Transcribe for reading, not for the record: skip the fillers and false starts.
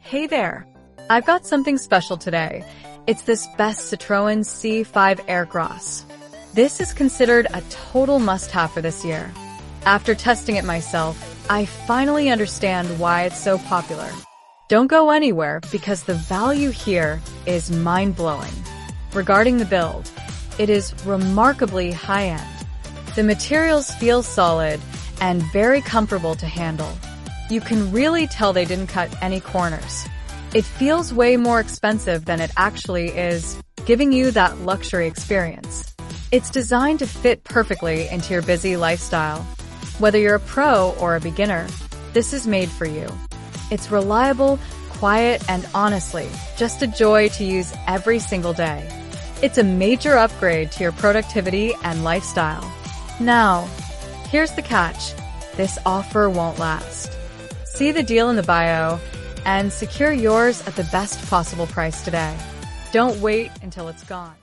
Hey there! I've got something special today. It's this best Citroen C5 Aircross. This is considered a total must-have for this year. After testing it myself, I finally understand why it's so popular. Don't go anywhere because the value here is mind-blowing. Regarding the build, it is remarkably high-end. The materials feel solid and very comfortable to handle. You can really tell they didn't cut any corners. It feels way more expensive than it actually is, giving you that luxury experience. It's designed to fit perfectly into your busy lifestyle. Whether you're a pro or a beginner, this is made for you. It's reliable, quiet, and honestly, just a joy to use every single day. It's a major upgrade to your productivity and lifestyle. Now, here's the catch. This offer won't last. See the deal in the bio and secure yours at the best possible price today. Don't wait until it's gone.